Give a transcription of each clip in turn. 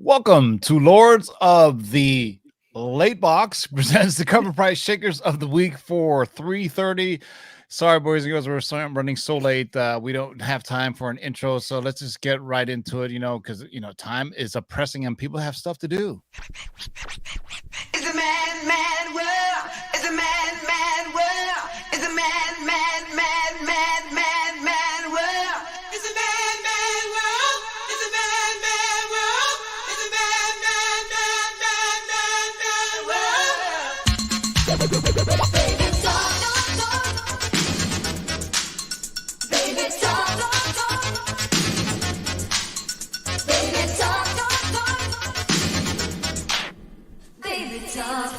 Welcome to Lords of the Late Box presents the cover price shakers of the week for 3:30. Sorry, boys and girls, we're running so late. We don't have time for an intro, so let's just get right into it. Because time is pressing and people have stuff to do. It's a man world. It's a man world. It's a man world. It's a man world. It's a man world. It's a man world. Baby talk. Baby talk. Baby talk. Baby talk.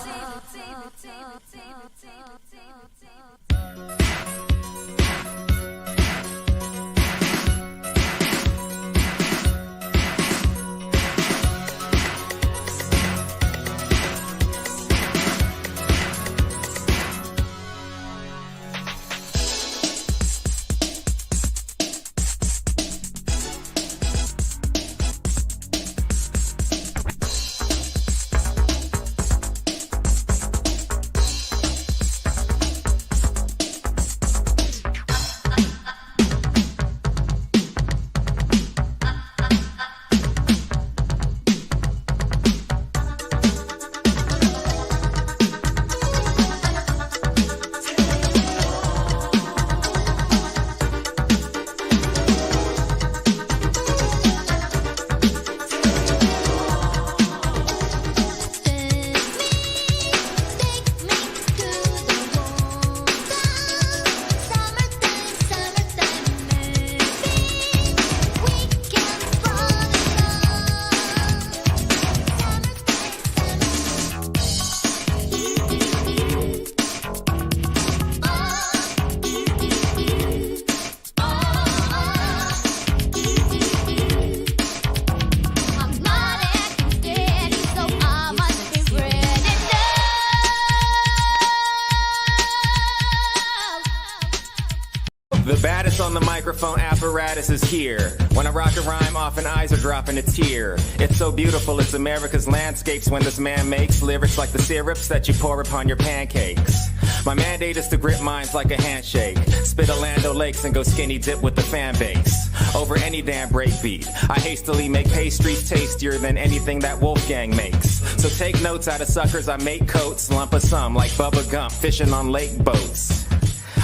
The baddest on the microphone apparatus is here. When I rock a rhyme, often eyes are dropping a tear. It's so beautiful, it's America's landscapes when this man makes lyrics like the syrups that you pour upon your pancakes. My mandate is to grip minds like a handshake. Spit Orlando Lakes and go skinny dip with the fan base. Over any damn breakbeat, I hastily make pastries tastier than anything that Wolfgang makes. So take notes out of suckers, I make coats, lump of some like Bubba Gump fishing on lake boats.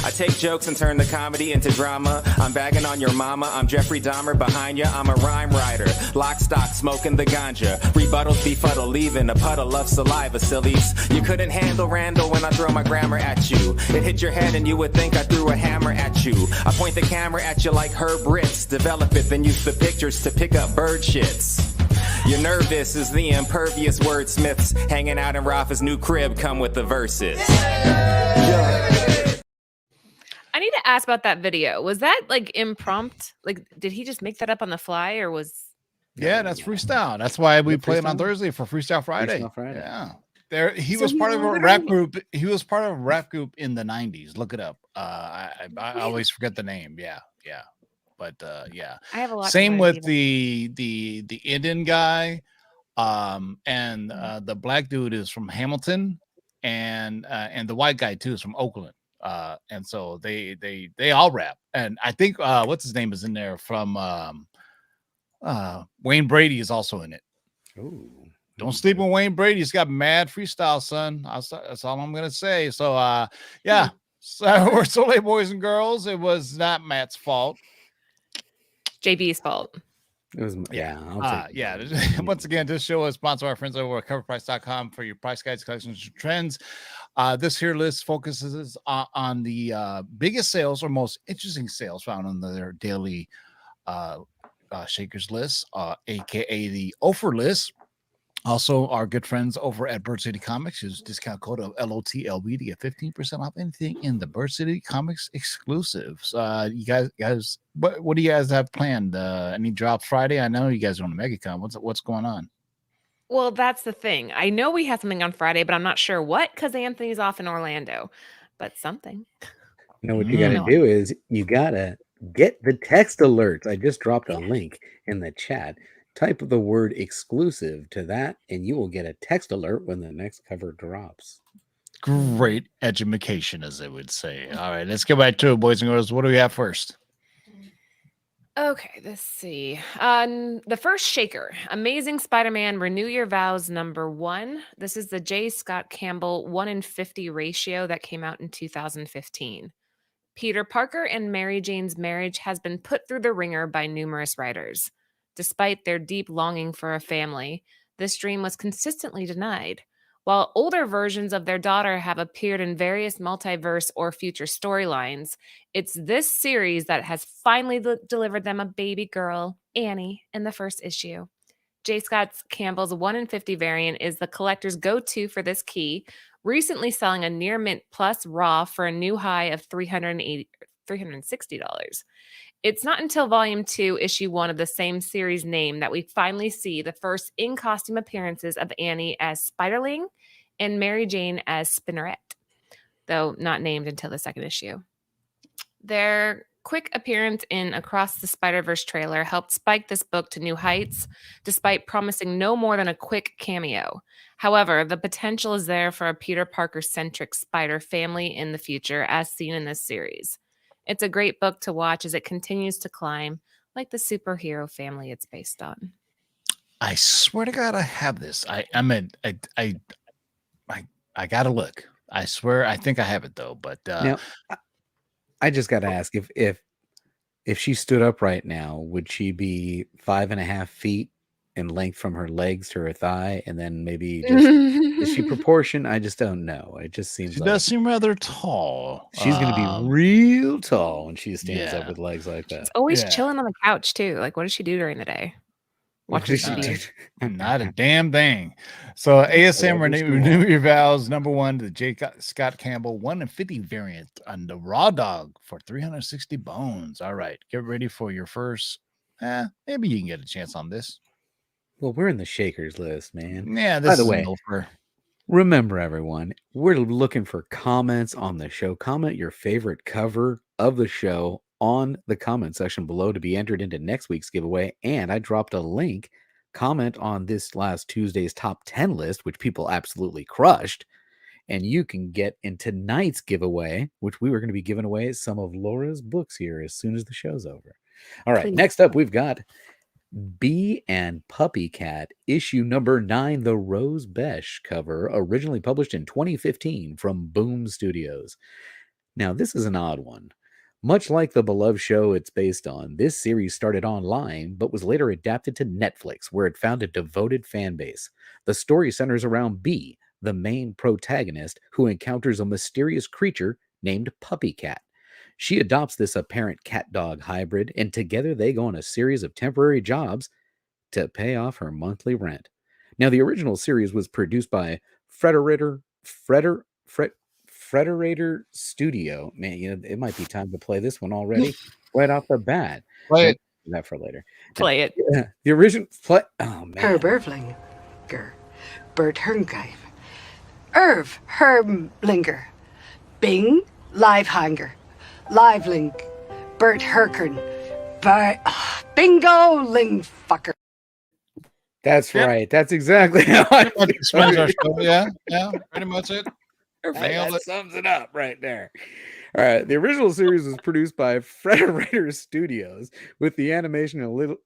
I take jokes and turn the comedy into drama. I'm bagging on your mama, I'm Jeffrey Dahmer behind ya. I'm a rhyme writer, lock stock, smoking the ganja. Rebuttals befuddle, leaving a puddle of saliva, sillies. You couldn't handle Randall when I throw my grammar at you. It hit your head and you would think I threw a hammer at you. I point the camera at you like Herb Ritz. Develop it, then use the pictures to pick up bird shits. You're nervous as the impervious wordsmiths hanging out in Rafa's new crib come with the verses. I need to ask about that video. Was that like impromptu? Like, did he just make that up on the fly, or was? Yeah, that's freestyle. That's why we play it on freestyle? Thursday for Freestyle Friday. Freestyle Friday. Yeah, he was part of a rap group. He was part of a rap group in the '90s. Look it up. I always forget the name. Yeah. But yeah. I have a lot. Same with the Indian guy, and the black dude is from Hamilton, and the white guy too is from Oakland. And so they all rap, and I think what's his name is in there from Wayne Brady is also in it. Ooh. Don't sleep on Wayne Brady. He's got mad freestyle, son. That's all I'm gonna say. So yeah. So we're so late, boys and girls. It was not Matt's fault. JB's fault. It was Yeah. yeah. Once again, this show is sponsored by our friends over at CovrPrice.com for your price guides, collections, and trends. This here list focuses on the biggest sales or most interesting sales found on their daily shakers list, aka the offer list. Also, our good friends over at Bird City Comics use discount code of LOTLB to get 15% off anything in the Bird City Comics exclusives. You guys, what do you guys have planned? Any drop Friday? I know you guys are on the MegaCon. What's going on? Well, that's the thing. I know we have something on Friday, but I'm not sure what because Anthony's off in Orlando. But something. You know what you got to do is you got to get the text alerts. I just dropped a link in the chat Type the word exclusive to that, and you will get a text alert when the next cover drops. Great education, as they would say. All right, let's get back to it, boys and girls. What do we have first? Okay, let's see. The first shaker, Amazing Spider-Man Renew Your Vows #1. This is the J. Scott Campbell 1-in-50 ratio that came out in 2015. Peter Parker and Mary Jane's marriage has been put through the ringer by numerous writers. Despite their deep longing for a family, this dream was consistently denied. While older versions of their daughter have appeared in various multiverse or future storylines, it's this series that has finally delivered them a baby girl, Annie, in the first issue. J. Scott Campbell's 1-in-50 variant is the collector's go-to for this key, recently selling a near mint plus raw for a new high of $360. It's not until Volume 2, Issue 1 of the same series name that we finally see the first in-costume appearances of Annie as Spiderling and Mary Jane as Spinneret, though not named until the second issue. Their quick appearance in Across the Spider-Verse trailer helped spike this book to new heights, despite promising no more than a quick cameo. However, the potential is there for a Peter Parker-centric Spider family in the future, as seen in this series. It's a great book to watch as it continues to climb, like the superhero family it's based on. I swear to God, I have this. I gotta look. I swear, I think I have it though. But Now, I just got to ask if she stood up right now, would she be 5.5 feet in length from her legs to her thigh, and then maybe just is she proportion? I just don't know. It just seems she like does seem rather tall. she's going to be real tall when she stands up yeah. with legs like that. She's always Yeah. chilling on the couch too. Like, what does she do during the day? What Watching does she TV. do? Not a damn thing. So ASM Whatever she Renew Your Vows #1, the J. Scott Campbell 1-in-50 variant on the Raw Dog for 360 bones. All right, get ready for your first. Maybe you can get a chance on this. Well, we're in the shakers list, man. Yeah, By this the is way, an offer. remember, everyone, we're looking for comments on the show. Comment your favorite cover of the show on the comment section below to be entered into next week's giveaway. And I dropped a link. Comment on this last Tuesday's top 10 list, which people absolutely crushed. And you can get in tonight's giveaway, which we were going to be giving away some of Laura's books here as soon as the show's over. All right, Please. next up, we've got Bee and Puppy Cat, issue #9, the Rose Besh cover, originally published in 2015 from Boom Studios. Now, this is an odd one. Much like the beloved show it's based on, this series started online, but was later adapted to Netflix, where it found a devoted fan base. The story centers around Bee, the main protagonist, who encounters a mysterious creature named Puppy Cat. She adopts this apparent cat-dog hybrid, and together they go on a series of temporary jobs to pay off her monthly rent. Now, the original series was produced by Frederator Studio. Man, you know, it might be time to play this one already, right off the bat. Play Nope, it. do that for later. Play it. The original play. Oh man, Herb Ervlinger, Bert Herngreif, Irv Herblinger, Bing Livehanger, Livelink, Bert Herkern, Bingo Lingfucker. that's Yep. right. That's exactly how I Pretty much explains our show. Yeah, pretty much it. Nailed That it. sums it up right there. All right. The original series was produced by Frederator Studios, with the animation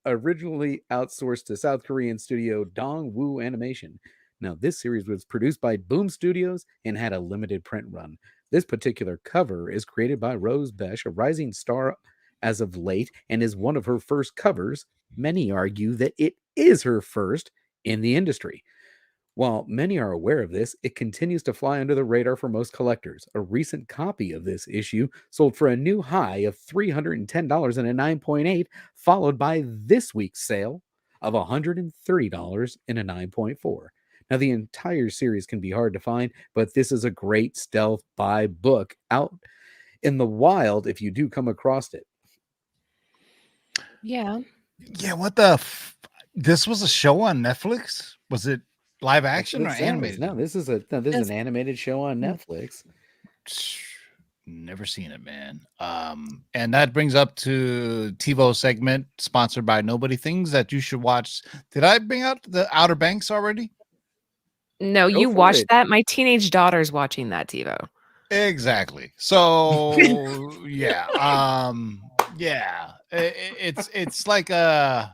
originally outsourced to South Korean studio Dongwoo Animation. Now, this series was produced by Boom Studios and had a limited print run. This particular cover is created by Rose Besh, a rising star as of late, and is one of her first covers. Many argue that it is her first in the industry. While many are aware of this, it continues to fly under the radar for most collectors. A recent copy of this issue sold for a new high of $310 and a 9.8, followed by this week's sale of $130 and a 9.4. Now, the entire series can be hard to find, but this is a great stealth buy book out in the wild if you do come across it. Yeah. Yeah, what the? This was a show on Netflix? Was it live action or That's what it says. animated? No, this is an animated show on Netflix. Never seen it, man. And that brings up to TiVo segment sponsored by Nobody Things that you should watch. Did I bring out the Outer Banks already? No, Go you for watched it. that? My teenage daughter's watching that, TiVo. Exactly. So yeah, yeah. It's like I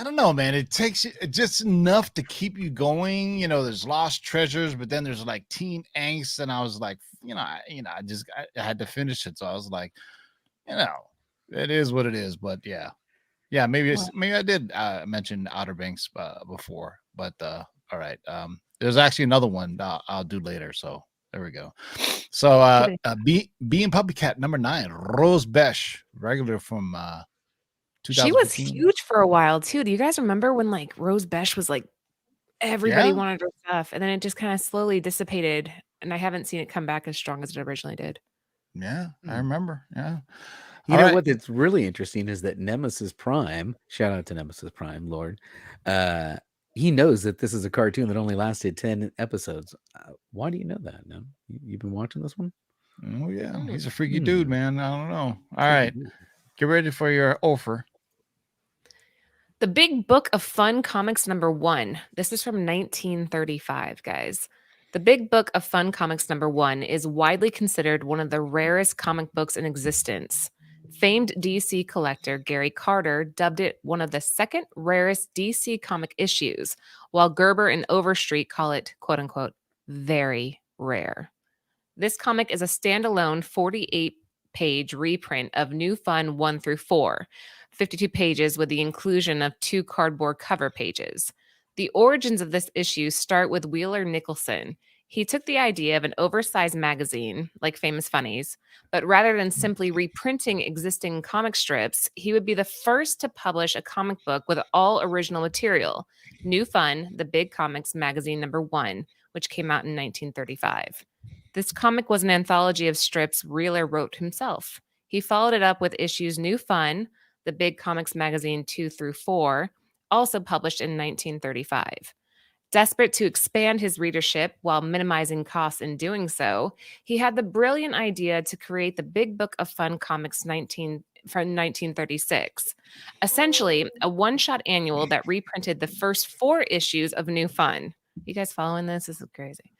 don't know, man. It takes just enough to keep you going. You know, there's lost treasures, but then there's like teen angst, and I was like, I had to finish it, so I was like, you know, it is what it is. But yeah, maybe I did mention Outer Banks before, but all right. There's actually another one I'll do later. So there we go. So Give it B and Puppy Cat number 9, Rose Besh, regular from She was 2015. huge for a while too. Do you guys remember when like Rose Besh was like everybody Yeah, wanted her stuff and then it just kind of slowly dissipated and I haven't seen it come back as strong as it originally did. yeah, I Hmm. remember. Yeah. You All know right. what? That's really interesting is that Nemesis Prime, shout out to Nemesis Prime, Lord, uh, he knows that this is a cartoon that only lasted 10 episodes. Why do you know that? No, you've been watching this one? Oh yeah, Mm. he's a freaky dude, Hmm. man. I don't know. All Freaky right, dude. get ready for your offer. The Big Book of Fun Comics number 1. This is from 1935, guys. The Big Book of Fun Comics number 1 is widely considered one of the rarest comic books in existence. Famed DC collector Gary Carter dubbed it one of the second rarest DC comic issues, while Gerber and Overstreet call it, quote unquote, very rare. This comic is a standalone 48-page reprint of New Fun 1 through 4, 52 pages with the inclusion of 2 cardboard cover pages. The origins of this issue start with Wheeler Nicholson. He took the idea of an oversized magazine, like Famous Funnies, but rather than simply reprinting existing comic strips, he would be the first to publish a comic book with all original material. New Fun, the Big Comics magazine number 1, which came out in 1935. This comic was an anthology of strips Wheeler wrote himself. He followed it up with issues New Fun, the Big Comics magazine 2 through 4, also published in 1935. Desperate to expand his readership while minimizing costs in doing so, he had the brilliant idea to create the Big Book of Fun Comics from 1936. Essentially, a one-shot annual that reprinted the first 4 issues of New Fun. You guys following this? This is crazy.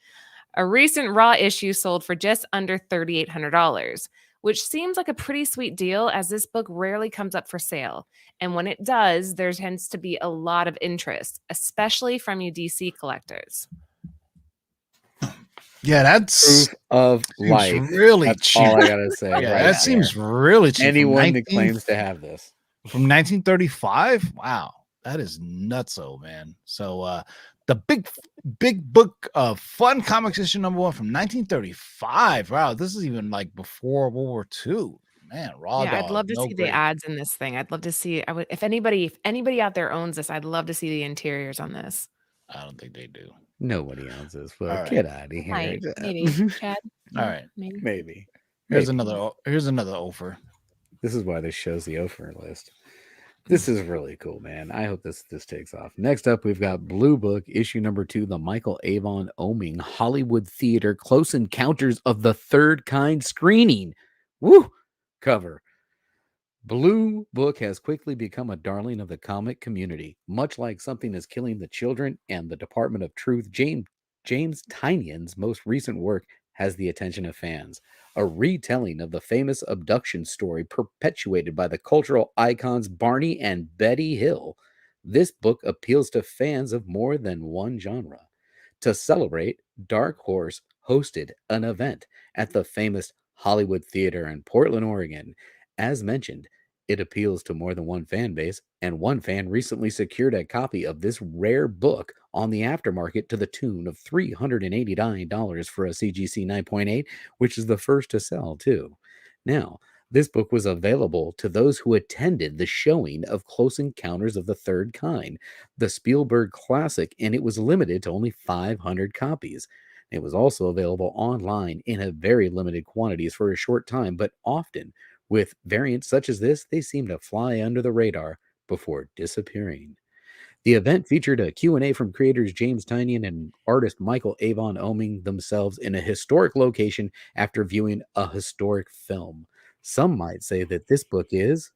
A recent Raw issue sold for just under $3,800, which seems like a pretty sweet deal as this book rarely comes up for sale. And when it does, there tends to be a lot of interest, especially from you DC collectors. Yeah, that's Proof of seems life. really That's cheap. all I gotta say. Yeah, right that there. seems really cheap. Anyone that claims to have this. From 1935. Wow, that is nutso, man. So the big book of fun comics issue number 1 from 1935. Wow, this is even like before World War II. Man, Raw Yeah, I'd Dog, love to no see the great. ads in this thing. I'd love to see. If anybody out there owns this, I'd love to see the interiors on this. I don't think they do. Nobody owns this book. All right. Get out of here. Might, maybe, Chad. All right, Maybe. Maybe. here's Maybe. another offer. This is why this shows the offer list. This is really cool, man. I hope this takes off. Next up, we've got Blue Book, issue number 2, the Michael Avon Oming Hollywood Theater Close Encounters of the Third Kind screening. Woo! Cover. Blue Book has quickly become a darling of the comic community. Much like Something is Killing the Children and the Department of Truth, James Tynion's most recent work has the attention of fans. A retelling of the famous abduction story perpetuated by the cultural icons Barney and Betty Hill. This book appeals to fans of more than one genre. To celebrate, Dark Horse hosted an event at the famous Hollywood Theater in Portland, Oregon. As mentioned, it appeals to more than one fan base, and one fan recently secured a copy of this rare book on the aftermarket to the tune of $389 for a CGC 9.8, which is the first to sell, too. Now, this book was available to those who attended the showing of Close Encounters of the Third Kind, the Spielberg classic, and it was limited to only 500 copies. It was also available online in a very limited quantities for a short time, but often with variants such as this, they seem to fly under the radar before disappearing. The event featured a Q&A from creators James Tynion and artist Michael Avon Oming themselves in a historic location after viewing a historic film. Some might say that this book is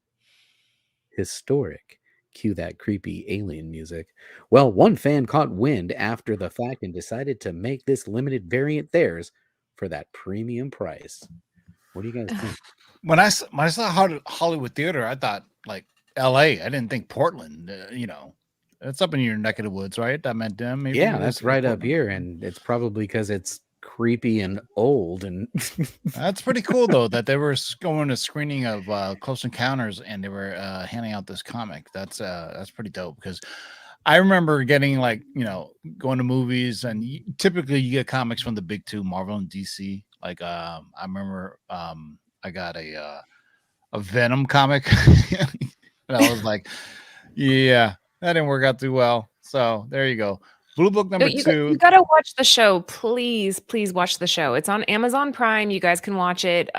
historic. Cue that creepy alien music. Well, one fan caught wind after the fact and decided to make this limited variant theirs for that premium price. What do you guys think? When I saw Hollywood Theater, I thought like L.A. I didn't think Portland. It's up in your neck of the woods, right? I meant them. Maybe Yeah, it that's is right up Portland. here, and it's probably because it's creepy and old. And That's pretty cool though that they were going to screening of Close Encounters and they were handing out this comic. That's pretty dope because I remember getting like going to movies and typically you get comics from the big two, Marvel and DC. Like I remember I got a Venom comic and I was like, yeah, that didn't work out too well. So there you go. Blue Book number You 2. gotta watch the show. Please, please watch the show. It's on Amazon Prime. You guys can watch it.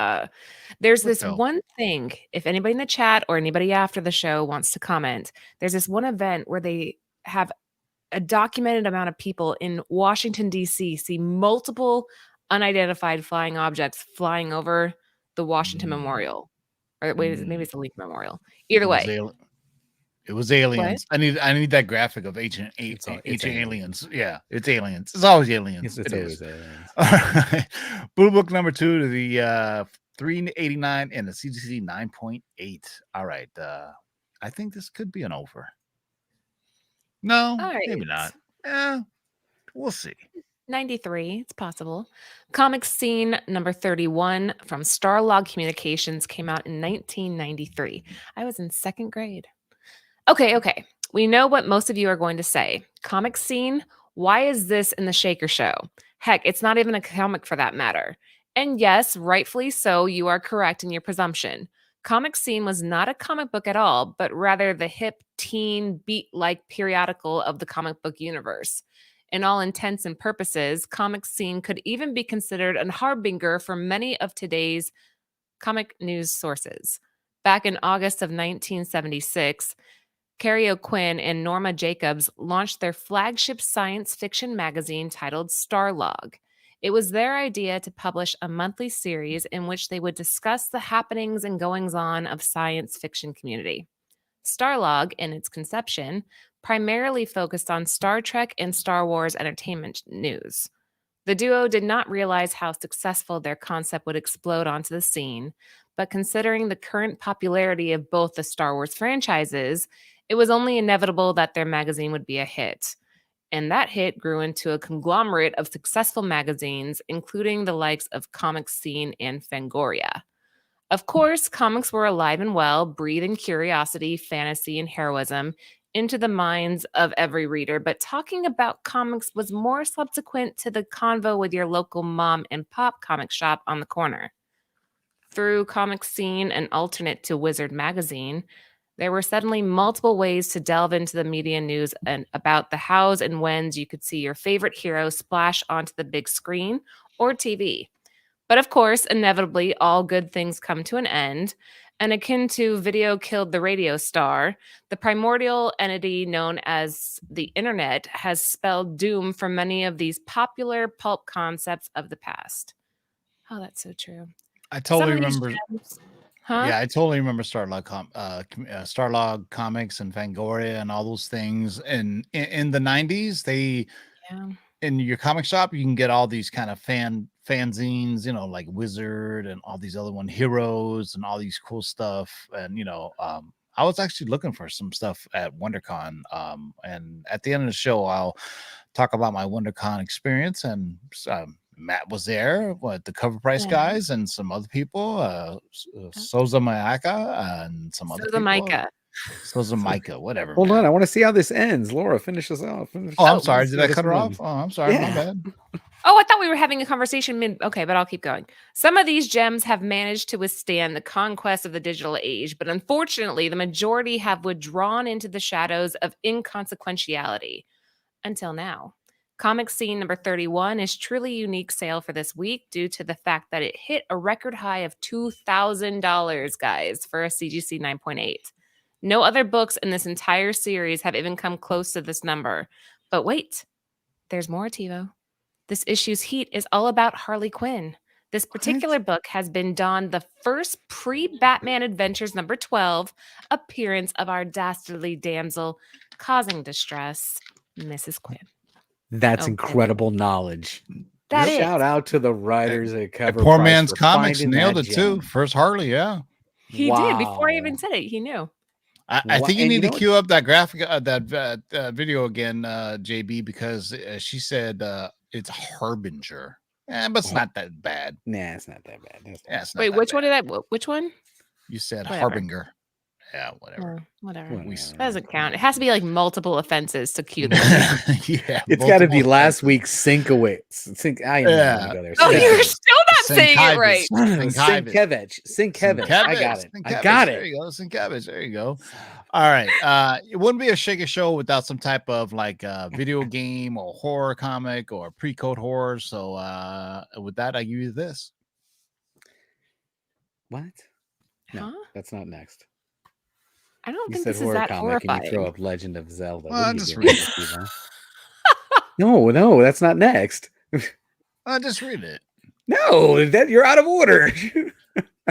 There's What this show? one thing, if anybody in the chat or anybody after the show wants to comment, there's this one event where they have a documented amount of people in Washington, D.C. see multiple unidentified flying objects flying over the Washington Memorial. Or wait, maybe it's the Lincoln Memorial. Either way. It was aliens. I need that graphic of ancient aliens. Yeah, it's aliens. It's always aliens. it's always aliens. All right. Blue Book number 2 to the 389 and the CGC 9.8. All right. I think this could be an over. No, maybe not. Yeah, we'll see. 93, it's possible. Comic Scene number 31 from Starlog Communications came out in 1993. I was in 2nd grade. Okay. We know what most of you are going to say. Comic Scene, why is this in the Shaker Show? Heck, it's not even a comic for that matter. And yes, rightfully so, you are correct in your presumption. Comic Scene was not a comic book at all, but rather the hip teen beat-like periodical of the comic book universe. In all intents and purposes, Comic Scene could even be considered a harbinger for many of today's comic news sources. Back in August of 1976, Carrie O'Quinn and Norma Jacobs launched their flagship science fiction magazine titled Starlog. It was their idea to publish a monthly series in which they would discuss the happenings and goings-on of science fiction community. Starlog, in its conception, primarily focused on Star Trek and Star Wars entertainment news. The duo did not realize how successful their concept would explode onto the scene, but considering the current popularity of both the Star Wars franchises, it was only inevitable that their magazine would be a hit. And that hit grew into a conglomerate of successful magazines, including the likes of Comic Scene and Fangoria. Of course, comics were alive and well, breathing curiosity, fantasy, and heroism into the minds of every reader, but talking about comics was more subsequent to the convo with your local mom and pop comic shop on the corner. Through Comic Scene, an alternate to Wizard magazine, there were suddenly multiple ways to delve into the media news and about the hows and whens you could see your favorite hero splash onto the big screen or TV. But of course, inevitably, all good things come to an end. And akin to video killed the radio star, the primordial entity known as the internet has spelled doom for many of these popular pulp concepts of the past. Oh, that's so true. I totally remember. Huh? Yeah, I totally remember Starlog comics and Fangoria and all those things. And in the 90s, in your comic shop, you can get all these kind of fanzines, like Wizard and all these other Heroes and all these cool stuff. And I was actually looking for some stuff at WonderCon. And at the end of the show, I'll talk about my WonderCon experience. And Matt was there, the CovrPrice guys, and some other people, Soza Mayaka and some other people. Soza Micah, whatever. Hold on, I want to see how this ends. Laura, finish us off. I'm sorry. Did I cut her off? Oh, I'm sorry. My bad. Oh, I thought we were having a conversation okay, but I'll keep going. Some of these gems have managed to withstand the conquest of the digital age, but unfortunately, the majority have withdrawn into the shadows of inconsequentiality. Until now. Comic Scene number 31 is truly unique sale for this week due to the fact that it hit a record high of $2,000, guys, for a CGC 9.8. No other books in this entire series have even come close to this number. But wait, there's more, TiVo. This issue's heat is all about Harley Quinn. This particular book has been donned the first pre-Batman Adventures number 12 appearance of our dastardly damsel causing distress, Mrs. Quinn. That's Oh, incredible knowledge. That is. Shout out to the writers at CovrPrice. Poor Man's for Comics finding nailed that it too. gem. First Harley, yeah. He did before I even Wow. said it. He knew. I Wha- think you and need you to know what? queue up that graphic, video again, JB, because she said it's Harbinger. But it's not that bad. Nah, it's not that bad. That's Yeah, it's not Wait, that which one bad. did I? Which one? You said Whatever. Harbinger. Yeah, whatever. Whatever. Whatever. Doesn't count. It has to be like multiple offenses to cue them. Yeah, It's got to be multiple last offenses. week's Sinkowitz. I am not Yeah. gonna go there. Oh, Yeah. you're still not saying it right. Sinkevich. Sinkevich. I got it. I Sinkevich. got There it. you go. Sinkevich. There you go. All right. It wouldn't be a Shaker show without some type of like video game or horror comic or pre-code horror. So with that, I give you this. What? No, Huh? that's not next. I don't You think said this is horror that comic and you throw horrifying. up Legend of Zelda. Well, What are you just doing, read it. Steve-O? No, that's not next. Just read it. No, that you're out of order.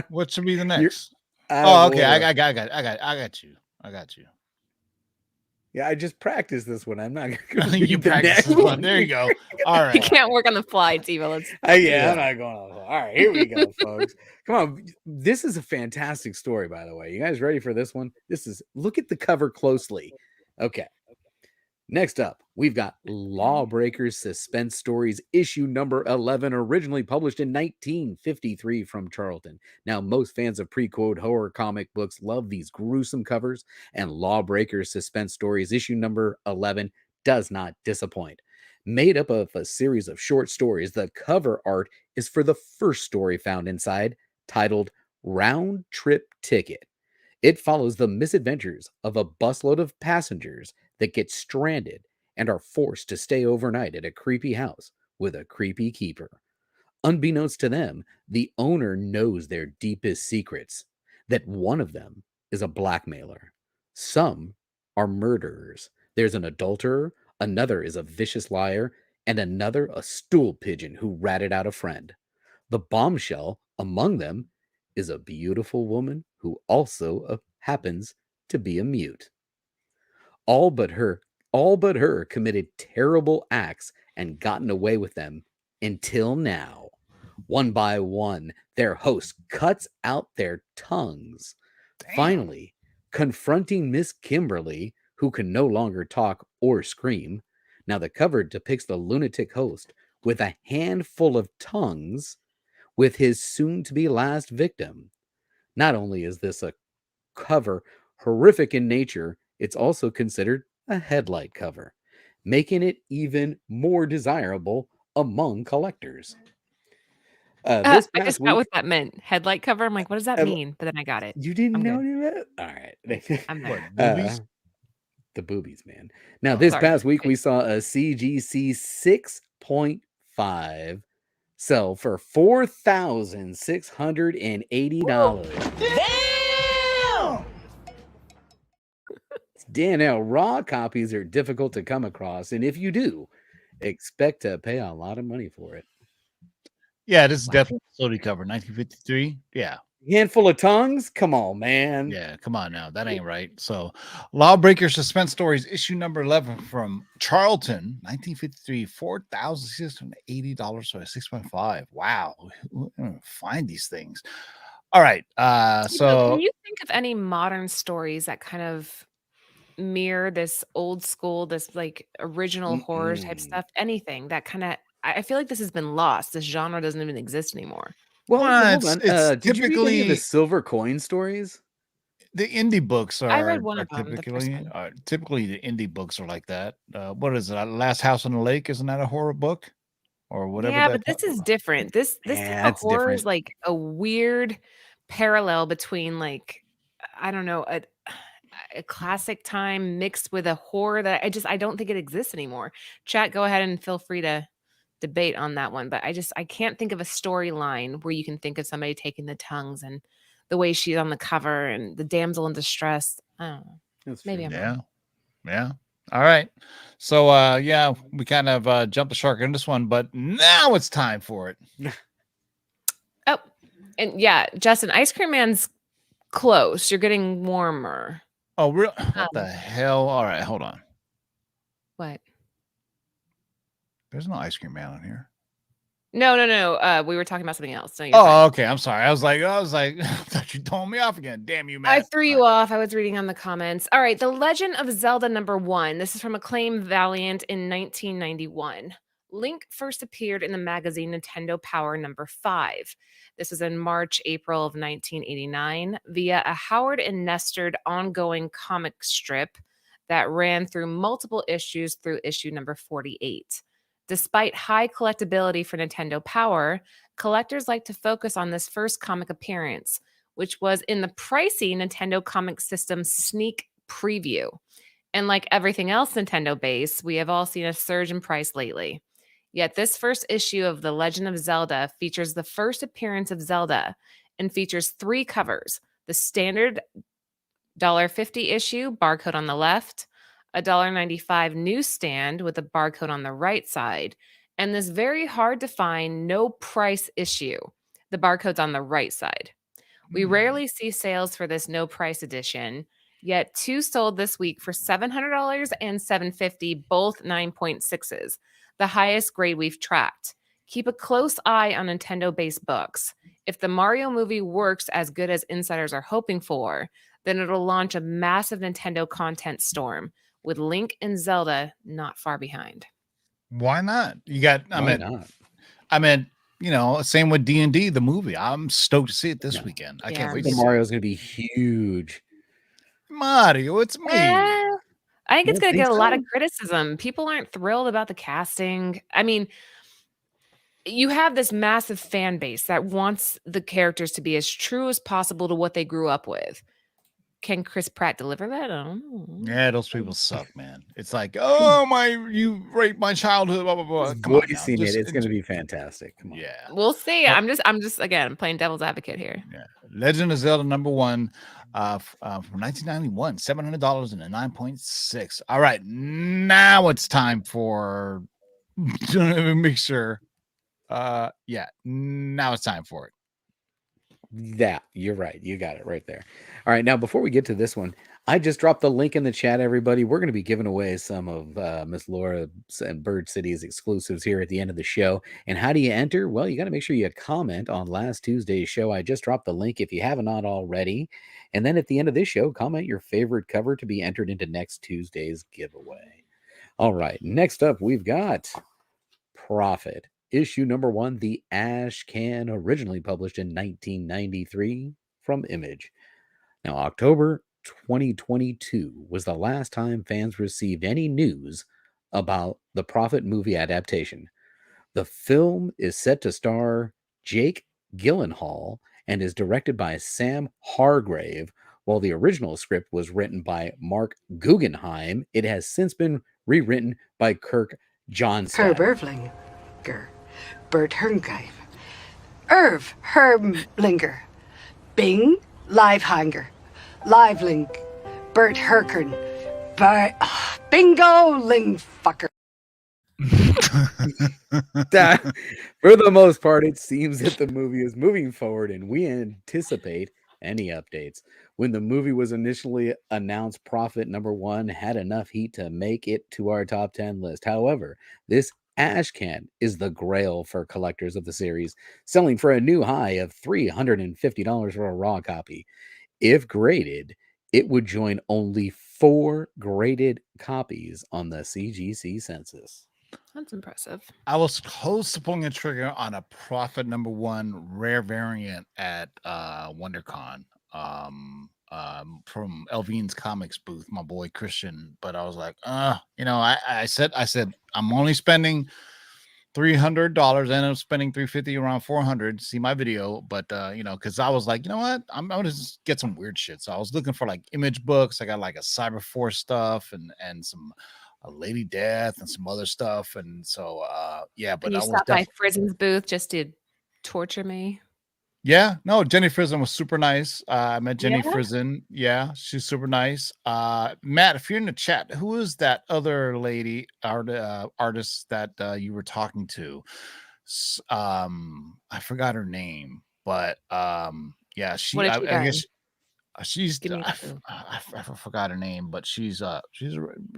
What should be the next? Out Oh, of okay. order. I got you. I got you. Yeah, I just practiced this one. I'm not going to You practice this one. There you go. All right. You can't work on the fly, Tiva. Let's. Yeah, I'm not going on. All right, here we go, folks. Come on. This is a fantastic story, by the way. You guys ready for this one? Look at the cover closely. Okay. Next up, we've got Lawbreakers Suspense Stories, issue number 11, originally published in 1953 from Charlton. Now, most fans of pre-code horror comic books love these gruesome covers, and Lawbreakers Suspense Stories, issue number 11, does not disappoint. Made up of a series of short stories, the cover art is for the first story found inside, titled Round Trip Ticket. It follows the misadventures of a busload of passengers that get stranded and are forced to stay overnight at a creepy house with a creepy keeper. Unbeknownst to them, the owner knows their deepest secrets, that one of them is a blackmailer. Some are murderers. There's an adulterer, another is a vicious liar, and another a stool pigeon who ratted out a friend. The bombshell among them is a beautiful woman who also happens to be a mute. All but her committed terrible acts and gotten away with them until now. One by one, their host cuts out their tongues. Finally, confronting Miss Kimberly, who can no longer talk or scream. Now, the cover depicts the lunatic host with a handful of tongues with his soon-to-be last victim. Not only is this a cover horrific in nature, it's also considered a headlight cover, making it even more desirable among collectors. This I past just got week, what that meant. Headlight cover. I'm like, what does that Headli- mean? But then I got it. you didn't I'm know good. that? All right. I'm What, there. boobies? The boobies, man. Now, Oh, this sorry. past week, we saw a CGC 6.5 sell for $4,680. Damn! Now, raw copies are difficult to come across, and if you do, expect to pay a lot of money for it. Yeah, this is definitely a Sony cover. 1953. Yeah. Handful of tongues? Come on, man. Yeah, come on now. That ain't right. So, Lawbreaker Suspense Stories, issue number 11 from Charlton, 1953, $4,680 for a 6.5. Wow. Who find these things? All right. So, can you think of any modern stories that kind of mirror this old school, this like original horror type Mm-mm. stuff? Anything that kind of, I feel like this has been lost. This genre doesn't even exist anymore. Well, Well, hold on. it's Did you read any of the typically- silver coin stories? the indie books I read one are of them, the first typically one. typically the indie books are like that. What is it? Last House on the Lake? Isn't that a horror book or whatever? Yeah, that but this po- is different. This Yeah, type of that's horror is different. like a weird parallel between like I don't know a classic time mixed with a horror that I don't think it exists anymore. Chat, go ahead and feel free to debate on that one, but I can't think of a storyline where you can think of somebody taking the tongues and the way she's on the cover and the damsel in distress. I don't know. That's Maybe true. I'm Yeah. wrong. Yeah. All right. So yeah, we kind of jumped the shark in this one, but now it's time for it. Oh, and yeah, Justin, Ice Cream Man's close. You're getting warmer. Oh, real? What the hell? All right, hold on. What? There's no ice cream man on here. No. We were talking about something else. No, you're Oh, fine. okay. I'm sorry. I was like, I thought you told me off again. Damn you, man. I threw you off. I was reading on the comments. All right. The Legend of Zelda #1. This is from Acclaim Valiant in 1991. Link first appeared in the magazine Nintendo Power #5. This was in March, April of 1989 via a Howard and Nestor ongoing comic strip that ran through multiple issues through issue number 48. Despite high collectability for Nintendo Power, collectors like to focus on this first comic appearance, which was in the pricey Nintendo Comic System sneak preview. And like everything else Nintendo base, we have all seen a surge in price lately. Yet this first issue of The Legend of Zelda features the first appearance of Zelda and features 3 covers: the standard $1.50 issue, barcode on the left, a $1.95 newsstand with a barcode on the right side, and this very hard to find no price issue. The barcode's on the right side. We rarely see sales for this no price edition, yet 2 sold this week for $700 and $750, both 9.6s, the highest grade we've tracked. Keep a close eye on Nintendo based books. If the Mario movie works as good as insiders are hoping for, then it'll launch a massive Nintendo content storm, with Link and Zelda not far behind. Why not? You got. Why not? I mean, you know, same with D&D, the movie. I'm stoked to see it this Yeah. weekend. I Yeah, can't wait The to see Mario's going to be huge. Mario. It's me. I think it's You going to think get a lot of so? criticism. People aren't thrilled about the casting. I mean, you have this massive fan base that wants the characters to be as true as possible to what they grew up with. Can Chris Pratt deliver that? I don't know. Yeah, those people suck, man. It's like, oh my, you raped my childhood. Blah blah blah. Just Come on now, voicing just it's going to enjoy- be fantastic. Come on. Yeah, We'll see. Oh. I'm just again playing devil's advocate here. yeah. Legend of Zelda #1, from 1991, $700 and a 9.6. All right, now it's time for. Let me make sure. Yeah, now it's time for it. That you're right. You got it right there. All right. Now, before we get to this one, I just dropped the link in the chat, everybody. We're going to be giving away some of Miss Laura and Bird City's exclusives here at the end of the show. And how do you enter? Well, you got to make sure you comment on last Tuesday's show. I just dropped the link if you have not already. And then at the end of this show, comment your favorite cover to be entered into next Tuesday's giveaway. All right. Next up, we've got Prophet. Issue #1, The Ash Can, originally published in 1993 from Image. Now, October 2022 was the last time fans received any news about the Prophet movie adaptation. The film is set to star Jake Gyllenhaal and is directed by Sam Hargrave. While the original script was written by Mark Guggenheim, it has since been rewritten by Kirk Johnstad. Herb Ervlinger, Bert Herngave, Irv Herblinger, Bing Livehanger, Livelink, Bert Herkern, Bingo Lingfucker. For the most part, it seems that the movie is moving forward and we anticipate any updates. When the movie was initially announced, Prophet #1 had enough heat to make it to our top 10 list. However, this Ash Can is the grail for collectors of the series, selling for a new high of $350 for a raw copy. If graded, it would join only 4 graded copies on the CGC census. That's impressive. I was close to pulling a trigger on a Prophet #1 rare variant at WonderCon from Elvine's comics booth, my boy Christian. But I was like, you know, I said I'm only spending $300, ended up spending $350, around $400 to see my video. But you know, because I was like, you know what, I'm gonna just get some weird shit. So I was looking for like image books. I got like a Cyber Force stuff and some Lady Death and some other stuff. And so yeah, but And you I was stopped by Frizen's booth just to torture me. Yeah, no, Jenny Frizen was super nice. I met Jenny Yeah? Frizen. Yeah, she's super nice. Matt, if you're in the chat, who is that other lady artist that you were talking to? I forgot her name, but yeah, What had she I done? guess she's Give me a clue. I forgot her name, but she's a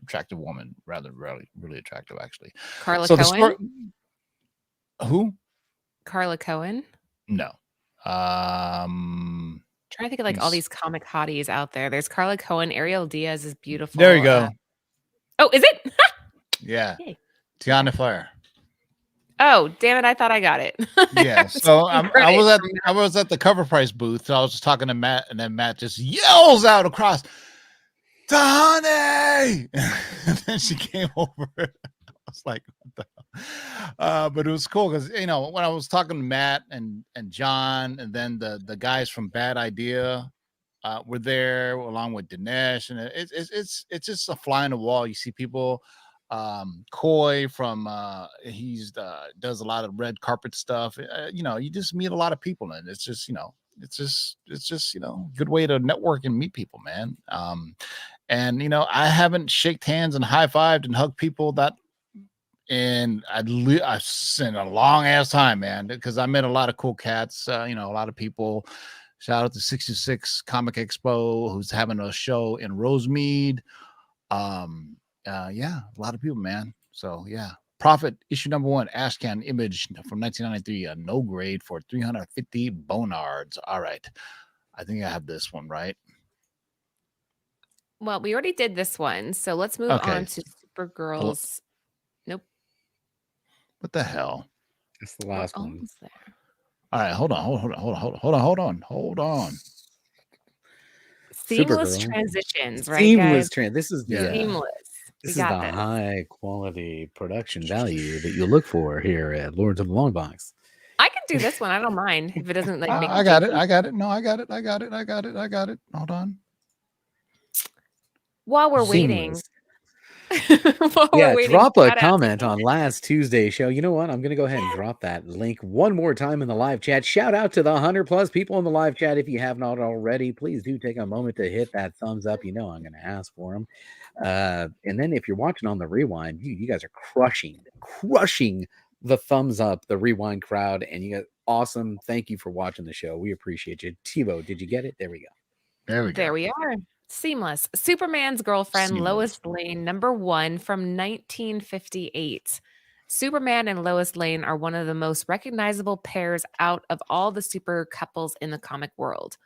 attractive woman, rather really attractive actually. Carla So the Cohen? story, who? Carla Cohen? No. Trying to think of let me like all s- these comic hotties out there. There's Carla Cohen, Ariel Diaz is beautiful. There you go. Oh, is it? Yeah. Yay. Tiana Flair. Oh, damn it! I thought I got it. Yeah. So I was at the CovrPrice booth. So I was just talking to Matt, and then Matt just yells out across, "Tahani!" And then she came over. I was like, what the hell? But it was cool because when I was talking to Matt and John, and then the guys from Bad Idea were there along with Dinesh, and it's just a fly on the wall. You see people, Coy from he's does a lot of red carpet stuff. You just meet a lot of people, and it's just good way to network and meet people, man. And I haven't shaked hands and high fived and hugged people that I've in a long ass time, man, because I met a lot of cool cats, a lot of people. Shout out to 66 Comic Expo, who's having a show in Rosemead. Yeah, a lot of people, man. So yeah. Prophet issue number 1, Ashcan image from 1993, a no grade for 350 bonards. All right. I think I have this one, right? Well, we already did this one, so let's move Okay. on to Supergirl's. Nope. What the hell? That's the We're last one. almost there. All right, hold on. Seamless Supergirl. transitions, right, Seamless guys? This is the Yeah. Seamless. this We is the got this. high quality production value that you look for here at Lords of the Long Box. I can do this one. I don't mind if it doesn't like make. I got it. No, I got it. Hold on. While we're waiting, Seamless. while Yeah, we're waiting, drop a shout out to comment on last Tuesday's show. You know what? I'm going to go ahead and drop that link one more time in the live chat. Shout out to the 100+ people in the live chat. If you have not already, please do take a moment to hit that thumbs up. I'm going to ask for them. And then if you're watching on the rewind, you guys are crushing the thumbs up, the rewind crowd. And you guys, awesome. Thank you for watching the show. We appreciate you. TiVo, did you get it? There we go. There we are. Seamless. Superman's girlfriend, Seamless. Lois Lane, number 1 from 1958. Superman and Lois Lane are one of the most recognizable pairs out of all the super couples in the comic world.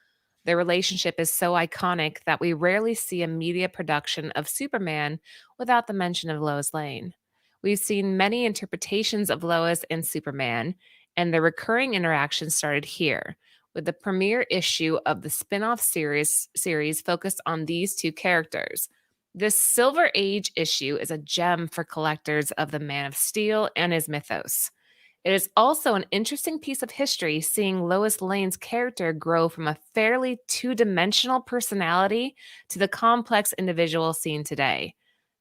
Their relationship is so iconic that we rarely see a media production of Superman without the mention of Lois Lane. We've seen many interpretations of Lois and Superman, and the recurring interaction started here, with the premiere issue of the spin-off series focused on these two characters. This Silver Age issue is a gem for collectors of the Man of Steel and his mythos. It is also an interesting piece of history seeing Lois Lane's character grow from a fairly two-dimensional personality to the complex individual seen today.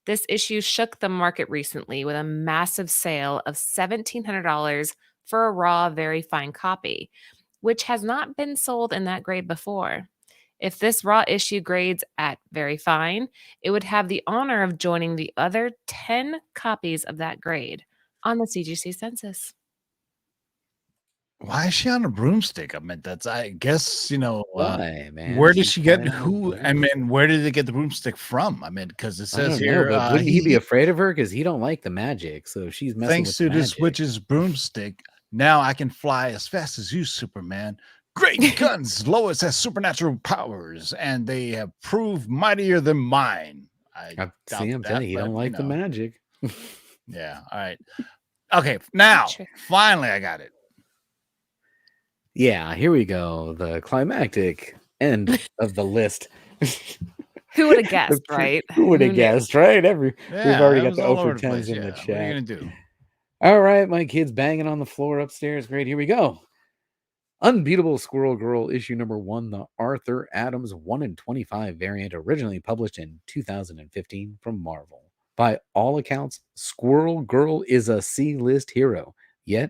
This issue shook the market recently with a massive sale of $1,700 for a raw, very fine copy, which has not been sold in that grade before. If this raw issue grades at very fine, it would have the honor of joining the other 10 copies of that grade on the CGC census. Why is she on a broomstick? I mean, I guess, Why, man? where did She's she get flying on who? I mean, where did they get the broomstick from? I mean, because it I says don't know, here, but wouldn't he be afraid of her? Because he don't like the magic. So if she's messing thanks with to the this magic. witch's broomstick, now I can fly as fast as you, Superman. Great guns! Lois has supernatural powers, and they have proved mightier than mine. I doubt see him telling you, he but, don't like the magic. Yeah. All right. Okay. Now, Sure. finally, I got it. Yeah, here we go. The climactic end of the list. Who would have guessed, right? Who would have knew? guessed, right? We've already that got was the all 0 over for the place. 10s in Yeah. the What are you chat. gonna do? All right, my kid's banging on the floor upstairs. Great. Here we go. Unbeatable Squirrel Girl issue number 1, the Arthur Adams 1 in 25 variant, originally published in 2015 from Marvel. By all accounts, Squirrel Girl is a C-list hero, yet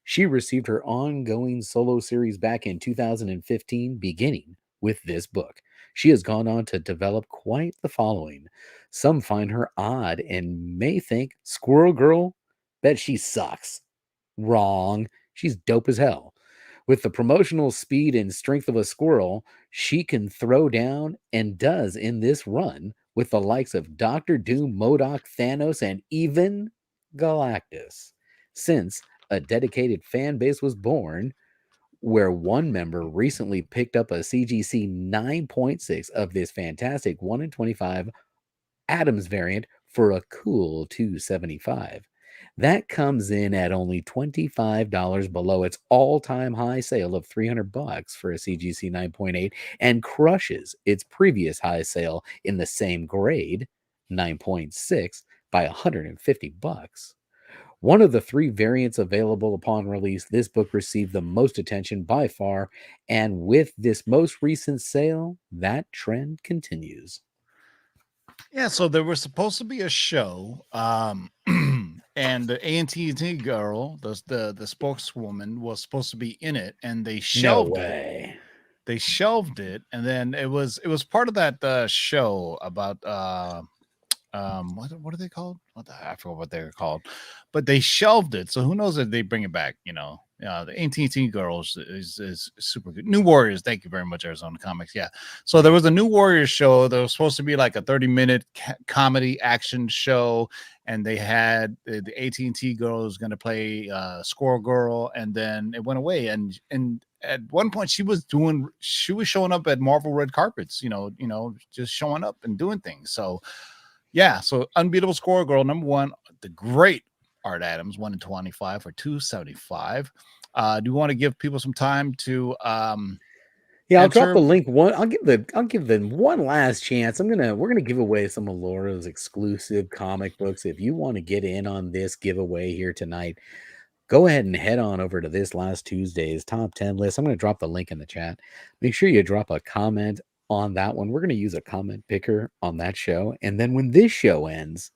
She received her ongoing solo series back in 2015, beginning with this book. She has gone on to develop quite the following. Some find her odd and may think, Squirrel Girl, bet she sucks. Wrong. She's dope as hell. With the promotional speed and strength of a squirrel, she can throw down and does in this run with the likes of Doctor Doom, MODOK, Thanos, and even Galactus. Since a dedicated fan base was born, where one member recently picked up a CGC 9.6 of this fantastic 1 in 25 Adams variant for a cool $275. That comes in at only $25 below its all-time high sale of $300 for a CGC 9.8 and crushes its previous high sale in the same grade, 9.6, by $150. One of the 3 variants available upon release, this book received the most attention by far, and with this most recent sale, that trend continues. Yeah, so there was supposed to be a show, and the AT&T girl, the spokeswoman, was supposed to be in it, and they No shelved it. way. They shelved it, and then it was part of that show about what are they called? I forgot what they're called, but they shelved it. So who knows if they bring it back? The AT&T girls is super good. New Warriors, thank you very much, Arizona Comics. Yeah, so there was a New Warriors show that was supposed to be like a 30-minute comedy action show, and they had the AT&T girl was going to play Squirrel Girl, and then it went away. And at one point she was showing up at Marvel red carpets, just showing up and doing things. So yeah, so Unbeatable Squirrel Girl, number 1, the great Art Adams, 1 in 25 for $275. Do you want to give people some time to Yeah, I'll drop enter? the link. I'll give them one last chance. We're gonna give away some of Laura's exclusive comic books. If you want to get in on this giveaway here tonight, go ahead and head on over to this last Tuesday's top 10 list. I'm going to drop the link in the chat. Make sure you drop a comment on that one. We're going to use a comment picker on that show. And then when this show ends,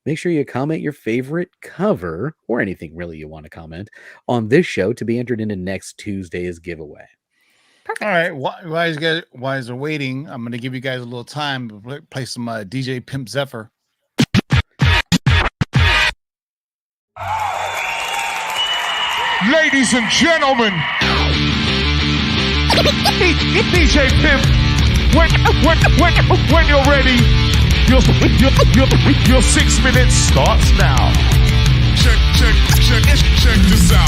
make sure you comment your favorite cover or anything really you want to comment on this show to be entered into next Tuesday's giveaway. Perfect. All right, while you're waiting, I'm going to give you guys a little time to play some DJ Pimp Zephyr. Ladies and gentlemen, DJ Pimp, when you're ready, your 6 minutes starts now. Check this out.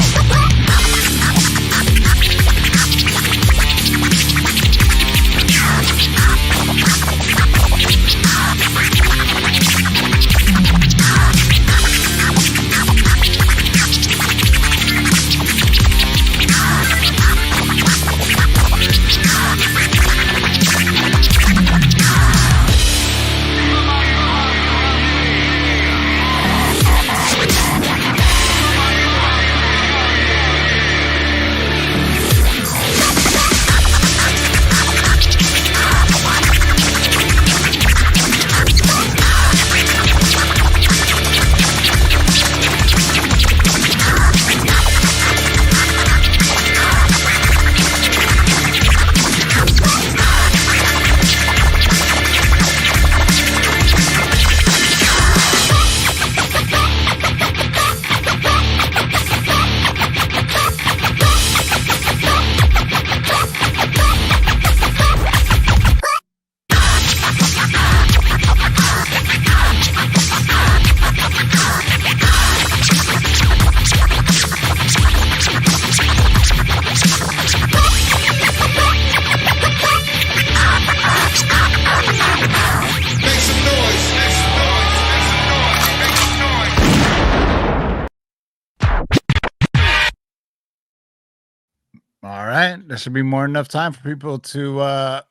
All right, there should be more enough time for people to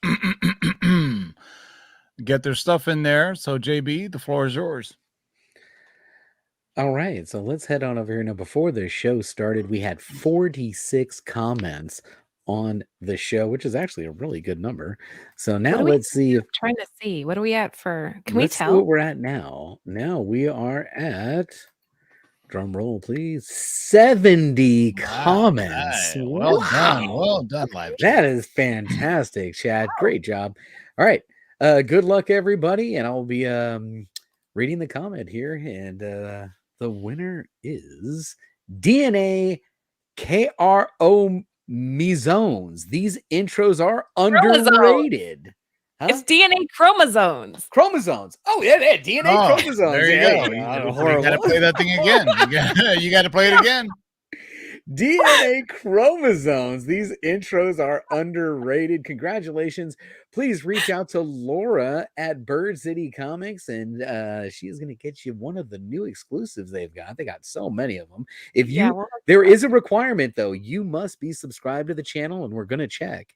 get their stuff in there. So JB, the floor is yours. All right, so let's head on over here. Now, before the show started, we had 46 comments on the show, which is actually a really good number. So now let's see if Trying to see. What are we at for? Can we let's see tell? what we're at now. Now we are at Drum roll, please. 70 Wow, comments. nice. Well done. Wow. Well done, live That chat. is fantastic, Chad. Great job. All right. Good luck, everybody. And I'll be reading the comment here. And the winner is DNA KRO Mezones. These intros are underrated. Huh? It's DNA chromosomes. Chromosomes. Oh, yeah, DNA Oh, chromosomes. there you Yeah, go. yeah, You horrible. got to play that thing again. You got to play it again. DNA chromosomes. These intros are underrated. Congratulations. Please reach out to Laura at Bird City Comics, and she is going to get you one of the new exclusives they've got. They got so many of them. If you, well, there is a requirement though. You must be subscribed to the channel, and we're going to check.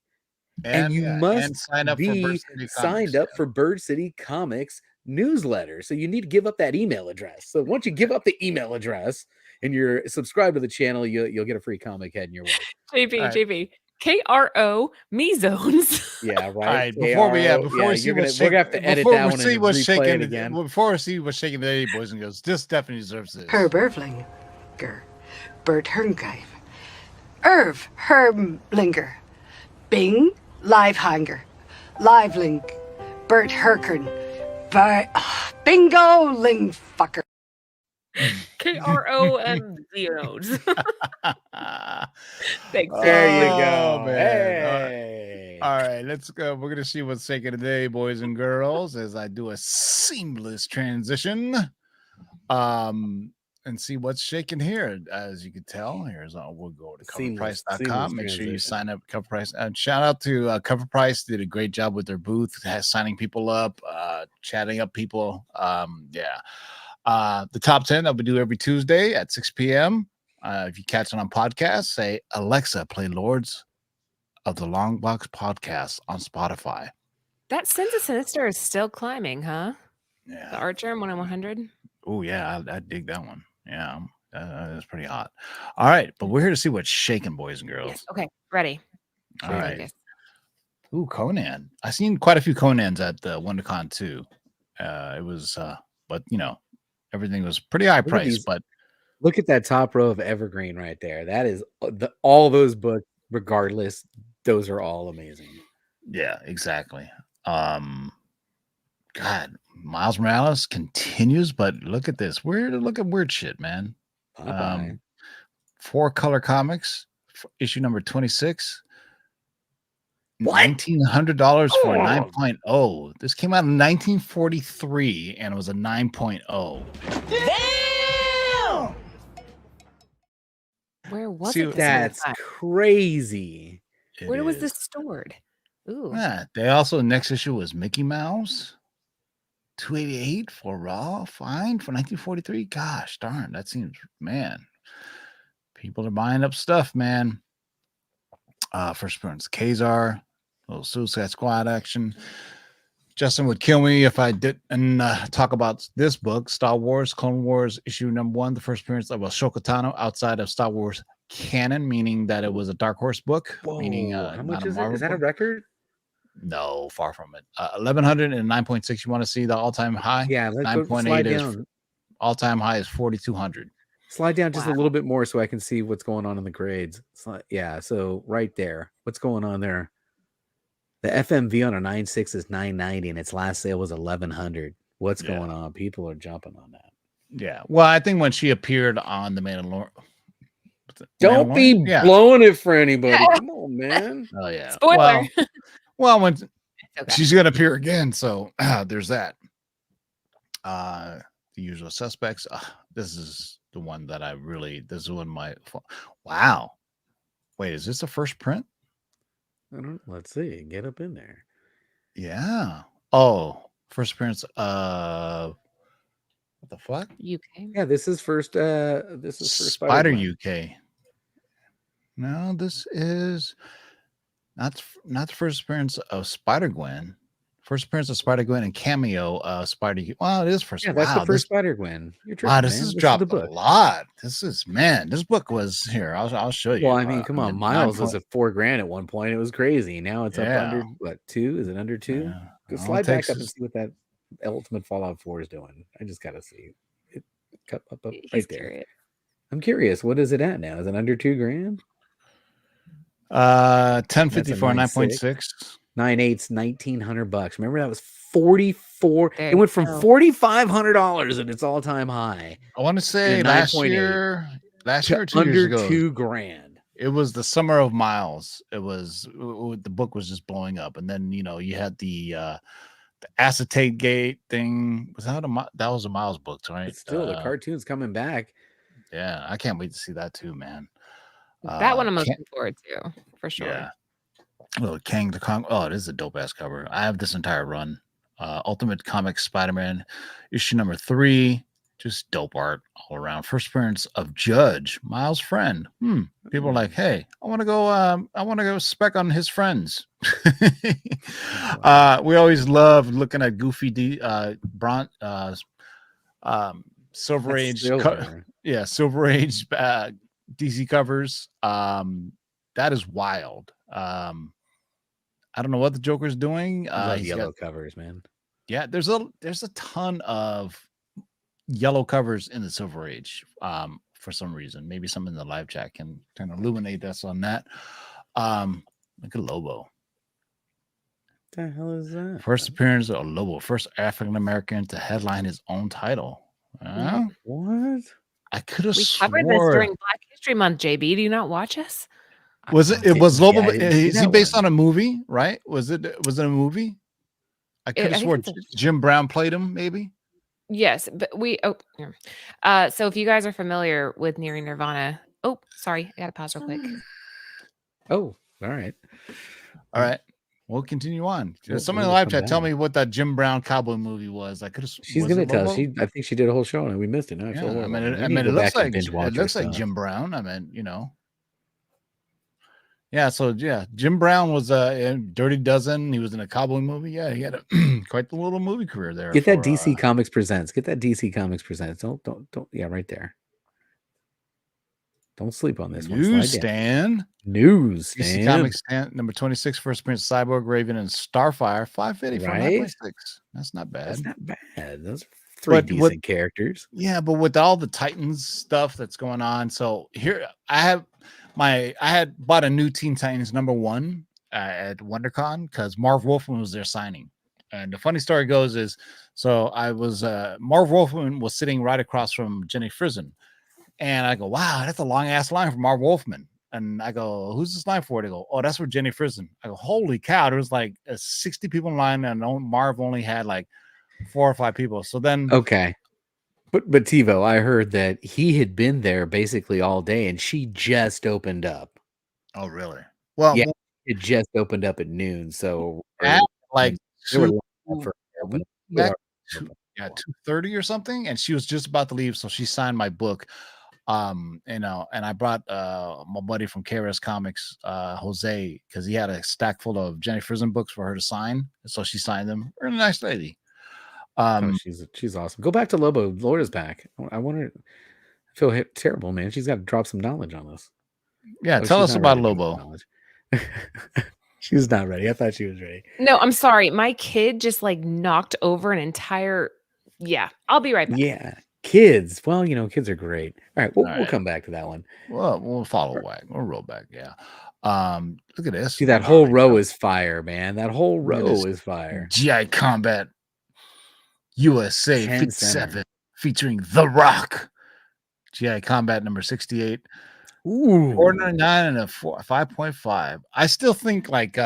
And you must sign up be for Bird City signed Comics, up for Bird City Comics newsletter. So you need to give up that email address. So once you give up the email address and you're subscribed to the channel, you'll get a free comic head in your way. JP, KRO Mezones. Yeah, right. All right, before we see what's shaking, we're gonna have to edit that one and replay it again. Before we see what's shaking today, boys and girls, this definitely deserves this. Herb Ervlinger, Bert Herngave, Irv Herblinger, Bing Livehanger, Livelink, Bert Herkern, Bingo Lingfucker. KRO Mezones. Thanks. There you Oh, go. man. Hey. All right, let's go. We're gonna see what's shaking today, boys and girls, as I do a seamless transition. And see what's shaking here. As you can tell, we'll go to coverprice.com. Make sure you sign up CoverPrice. And shout out to CoverPrice. Did a great job with their booth, signing people up, chatting up people. The top 10 that we do every Tuesday at 6 p.m. If you catch it on podcast, say, Alexa, play Lords of the Long Box podcast on Spotify. That Sins of Sinister is still climbing, huh? Yeah. The Archer 1 in 100. Oh, yeah. I dig that one. Yeah. That's pretty hot. All right. But we're here to see what's shaking, boys and girls. Yes. Okay. Ready. All right. Ooh, Conan. I seen quite a few Conans at the WonderCon too. It was, but everything was pretty high priced. But look at that top row of Evergreen right there. That is all those books, regardless. Those are all amazing. Yeah, exactly. God, Miles Morales continues, but look at this. Look at weird shit, man. 4 color comics, issue number 26. $1,900 for a 9.0. This came out in 1943 and it was a 9.0. Damn! Where was it? That's crazy. Where was this stored? Ooh. Yeah, they also, next issue was Mickey Mouse. $288 for raw fine for 1943. Gosh darn, that seems, man. People are buying up stuff, man. First appearance, Kazar, little Suicide Squad action. Justin would kill me if I didn't talk about this book, Star Wars Clone Wars issue number 1, the first appearance of Ahsoka Tano outside of Star Wars canon, meaning that it was a Dark Horse book. Whoa, meaning how much is it? Is that a record? No, far from it. 1,100 and 9.6. You want to see the all-time high? Yeah, let's 9.8 is all-time high is 4,200. Slide down just a little bit more so I can see what's going on in the grades. Yeah, so right there. What's going on there? The FMV on a 9.6 is 990 and its last sale was 1,100. What's going on? People are jumping on that. Yeah. Well, I think when she appeared on the Mandalorian. Don't be blowing it for anybody. Come on, man. Oh, yeah. Spoiler. Well, when she's going to appear again. So there's that. The Usual Suspects. This is the one that this is one wow. Wait, is this the first print? I don't. Let's see. Get up in there. Yeah. Oh, first appearance. What the fuck? UK. Yeah, this is first. This is first Spider UK. No, this is not the first appearance of Spider-Gwen. First appearance of Spider-Gwen and cameo Spider. Well, it is first. Yeah, that's the first Spider-Gwen. Wow, this has dropped a lot. This book was here. I'll show you. Well, I mean, come on, Miles was at $4,000 at one point. It was crazy. Now it's up under what, 2? Is it under 2? Yeah. Go slide back up and see what that Ultimate Fallout 4 is doing. I just gotta see it. Up right there. I'm curious. What is it at now? Is it under $2,000? 1054, 9.6. 9.6. 9/8's $1,900. Remember that was 44. There It went from you go. $4,500 at its all-time high I want to say a last 9.8 year to or 2 years under ago. $2,000. It was the summer of Miles. It was the book was just blowing up, and then you had the acetate gate thing. Was that that was a Miles book, right? But still, the cartoon's coming back. Yeah, I can't wait to see that too, man. That one I'm looking forward to for sure. Yeah. Little Kang the Kong. Oh, it is a dope ass cover. I have this entire run. Ultimate Comics Spider-Man issue number 3. Just dope art all around. First appearance of Judge, Miles' friend. People are like, hey, I want to go spec on his friends. We always love looking at Goofy Silver Age. Silver Age DC covers. That is wild. I don't know what the Joker's doing. I love yellow covers, man. Yeah, there's a ton of yellow covers in the Silver Age for some reason. Maybe someone in the live chat can kind of illuminate us on that. Look at Lobo. What the hell is that? First appearance of Lobo, first African American to headline his own title. What? I could have We covered this during Black History Month, JB. Do you not watch us? Was it was Lobo? Yeah, Is he based on a movie, right? Was it a movie? I could have sworn Jim Brown played him, maybe. Yes, but so if you guys are familiar with Nearing Nirvana, sorry, I gotta pause real quick. Oh, all right. We'll continue on. We'll Somebody in the live chat, tell me what that Jim Brown cowboy movie was. I could have. She's gonna tell. I think she did a whole show and we missed it. No, yeah, I mean, it looks like Jim Brown. I mean, Yeah, so Jim Brown was in Dirty Dozen. He was in a cowboy movie. Yeah, he had quite the little movie career there. Get that DC Comics Presents. Get that DC Comics Presents. Don't. Yeah, right there. Don't sleep on this Newsstand. DC Comics stand number 26, first appearance Cyborg, Raven, and Starfire. 550 for 9.6. That's not bad. That's not bad. Those are 3 decent characters. Yeah, but with all the Titans stuff that's going on, so here I had bought a new Teen Titans number 1 at WonderCon because Marv Wolfman was there signing. And the funny story goes is, so I was Marv Wolfman was sitting right across from Jenny Frison. And I go, wow, that's a long ass line for Marv Wolfman. And I go, who's this line for? They go, oh, that's for Jenny Frison. I go, holy cow, there was like 60 people in line, and Marv only had like 4 or 5 people. So then, okay, but TiVo, I heard that he had been there basically all day, and she just opened up. Oh, really? Well, yeah, it just opened up at noon. So like 2:30 or something, and she was just about to leave, so she signed my book. And I brought my buddy from KRS Comics, Jose, because he had a stack full of Jenny Frison books for her to sign, so she signed them. Really nice lady. She's awesome. Go back to Lobo. Laura's back. I wonder. I feel terrible, man. She's got to drop some knowledge on us. Yeah, tell us about Lobo. She's not ready. I thought she was ready. No, I'm sorry. My kid just like knocked over an entire. Yeah, I'll be right back. Yeah. Kids. Well, kids are great. All right. We'll come back to that one. Well, we'll follow back. We'll roll back. Yeah. Look at this. See, that whole row is fire, man. That whole row is fire. GI Combat USA 57 featuring The Rock. GI Combat number 68. Ooh. 499 and a 5.5. I still think like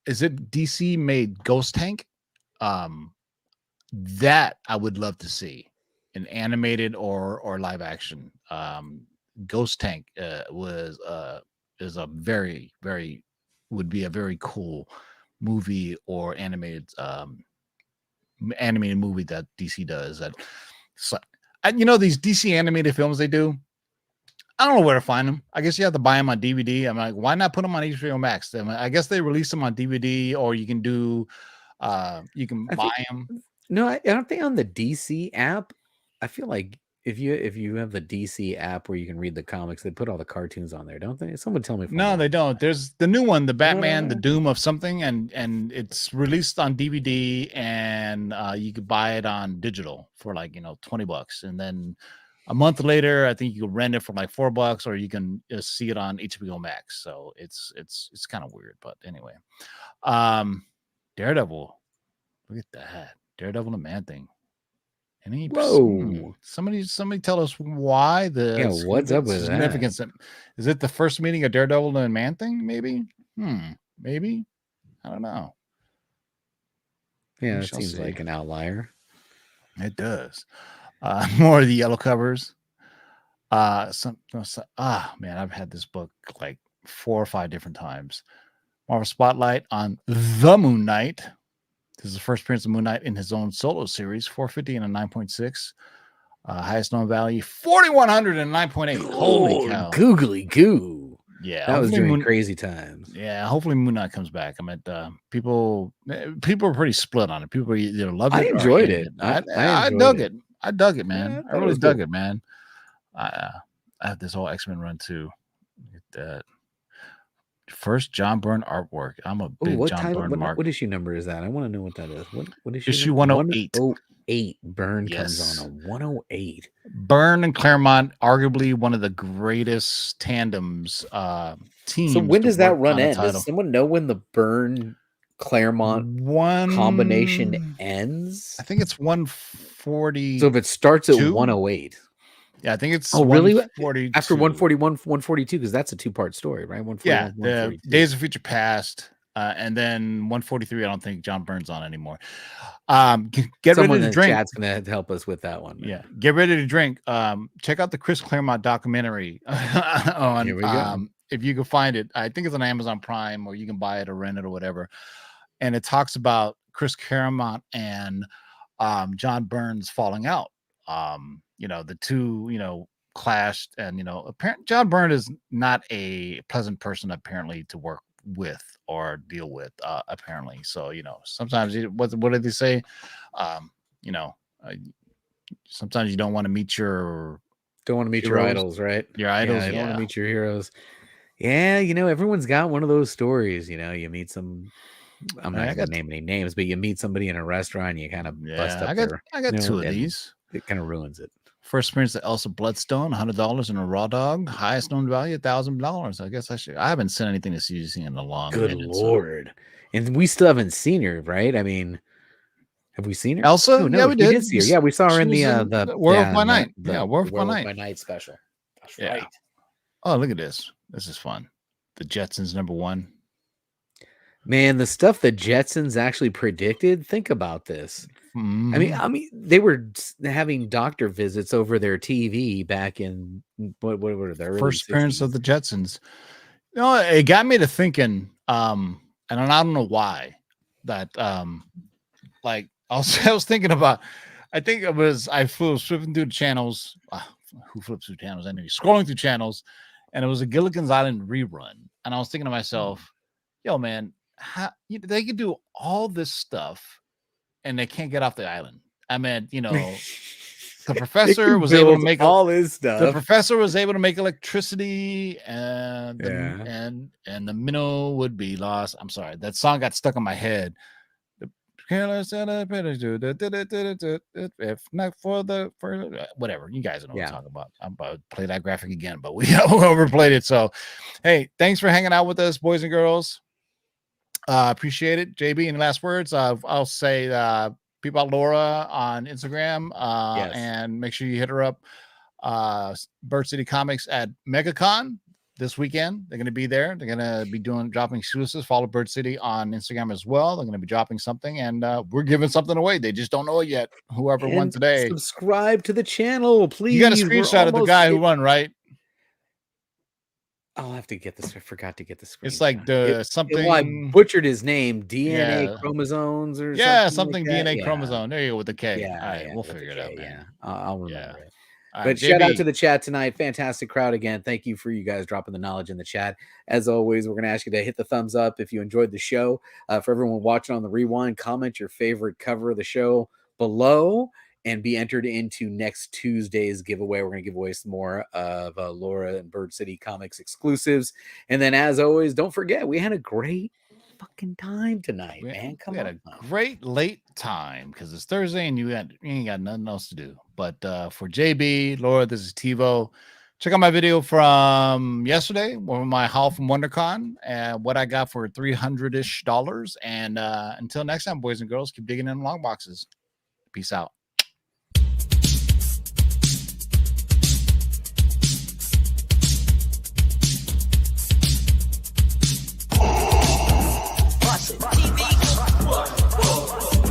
is it DC made Ghost Tank? That I would love to see. An animated or live action. Ghost Tank is a very, very would be a very cool movie or animated movie that DC does. That so, these DC animated films they do. I don't know where to find them. I guess you have to buy them on DVD. I'm like, why not put them on HBO Max? I guess they release them on DVD, or you can do you can buy them. No, aren't they on the DC app? I feel like if you have the DC app where you can read the comics, they put all the cartoons on there, don't they? Someone tell me. No, they don't. There's the new one, the Batman, the Doom of something, and it's released on DVD, and you could buy it on digital for like $20, and then A month later, I think you can rent it for like $4, or you can see it on HBO Max. So it's kind of weird, but anyway. Daredevil. Look at that. Daredevil and Man Thing. Any Whoa. somebody tell us why Yeah, what's up with that? significance? Is it the first meeting of Daredevil and Man Thing? Maybe. Maybe. I don't know. Yeah, We that shall seems see. like an outlier. It does. More of the yellow covers. Man, I've had this book like 4 or 5 different times. Marvel Spotlight on the Moon Knight. This is the first appearance of Moon Knight in his own solo series, 450 and a 9.6. Highest known value, 4,100 and 9.8. Holy cow. Googly goo. Yeah. That was during crazy times. Yeah, hopefully Moon Knight comes back. I mean, people are pretty split on it. People either loved it. I enjoyed or hated it. I dug it. I dug it, man. Yeah, I really dug it, man. I have this whole X-Men run too. Look at that. First John Byrne artwork. I'm a big John Byrne mark. What issue number is that? I want to know what that is. What issue 108. 108. Byrne Yes. comes on a 108. Byrne and Claremont, arguably one of the greatest tandems teams. So when does that run end? Title. Does someone know when the Byrne Claremont combination ends? I think it's 140. So if it starts at 108. Yeah, I think it's really 142. After 141, 142, because that's a 2-part story, right? 141, yeah, the Days of Future Past, and then 143. I don't think John Byrne's on anymore. Get Someone ready to in drink. chat's gonna help us with that one. Man. Yeah, get ready to drink. Check out the Chris Claremont documentary on. Here we go. If you can find it, I think it's on Amazon Prime, or you can buy it or rent it or whatever. And it talks about Chris Claremont and John Byrne's falling out. The two, clashed, and apparently John Byrne is not a pleasant person apparently to work with or deal with, apparently. So, sometimes what did they say? Sometimes you don't want to meet your idols, right? Your idols. You don't want to meet your heroes. Yeah, everyone's got one of those stories. You meet some. I'm not going to name any names, but you meet somebody in a restaurant, and you kind of bust up there. I got 2 of these. It kind of ruins it. First appearance of Elsa Bloodstone, $100 in a raw dog. Highest known value, $1,000. I guess I haven't seen anything to CGC in a long Good minute, Lord. So. And we still haven't seen her, right? I mean, have we seen her? Elsa? No, we did see her. Yeah, we saw her in the Werewolf by Night. Werewolf by Night special. That's right. Oh, look at this. This is fun. The Jetsons #1. Man, the stuff the Jetsons actually predicted. Think about this. Mm-hmm. I mean, they were having doctor visits over their TV back in what were the first appearance of the Jetsons. It got me to thinking. And I don't know why. That I was thinking about. I think it was I was flipping through the channels. Who flips through channels? Anyway, scrolling through channels, and it was a Gilligan's Island rerun. And I was thinking to myself, "Yo, man, they could do all this stuff, and they can't get off the island." I mean, the professor was able to make all this stuff. The professor was able to make electricity, and and the minnow would be lost. I'm sorry, that song got stuck in my head. If not for whatever, you guys know what I'm talking about. I'm about to play that graphic again, but we overplayed it. So, hey, thanks for hanging out with us, boys and girls. Appreciate it. JB, any last words? I'll say peep out Laura on Instagram, and make sure you hit her up. Bird City Comics at MegaCon this weekend. They're going to be there. They're going to be dropping exclusives. Follow Bird City on Instagram as well. They're going to be dropping something, and we're giving something away. They just don't know it yet. Whoever won today. Subscribe to the channel, please. You got a screenshot of the guy who won, right? I'll have to get this. I forgot to get the screen. It's like something. I butchered his name. DNA chromosomes or something like DNA chromosome. There you go with the K. Yeah, all right, we'll figure it out, man. I'll remember it. But shout out to the chat tonight. Fantastic crowd again. Thank you for you guys dropping the knowledge in the chat. As always, we're going to ask you to hit the thumbs up if you enjoyed the show. For everyone watching on the rewind, comment your favorite cover of the show below and be entered into next Tuesday's giveaway. We're going to give away some more of Laura and Bird City Comics exclusives. And then, as always, don't forget, we had a great fucking time tonight, We, man. Come we had on. a great late time because it's Thursday and you ain't got nothing else to do. But for JB, Laura, this is TiVo. Check out my video from yesterday, my haul from WonderCon, and what I got for $300-ish. And until next time, boys and girls, keep digging in long boxes. Peace out.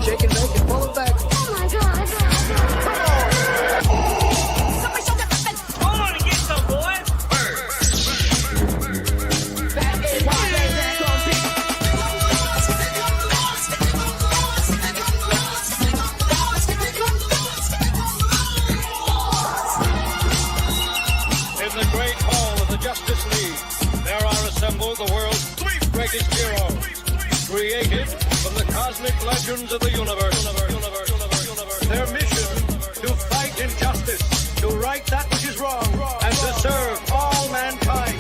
Shake and bake and pull it back. Oh my god. I want to get some, boys. In the great hall of the Justice League, there are assembled the world's three greatest heroes, created from the cosmic legends of the universe. Their mission, to fight injustice, to right that which is wrong, and to serve all mankind.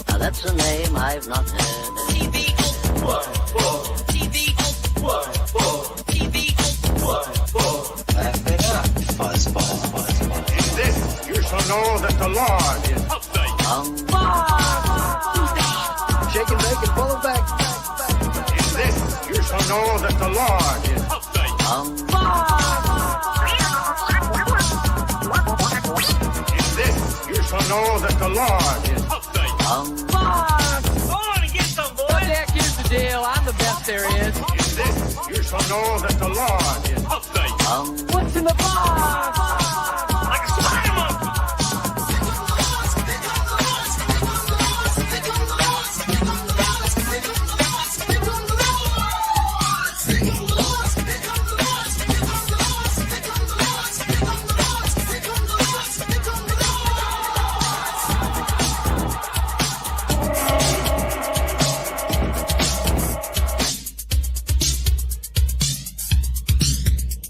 Now that's a name I've not heard. In this, you shall know that the Lord is Shake and bake and pull it back. In this, you shall know that the Lord is In this, you shall know that the Lord is I want to get some, boys. Heck, here's the deal. I'm the best there is. In this, you shall know that the Lord is What's in the box?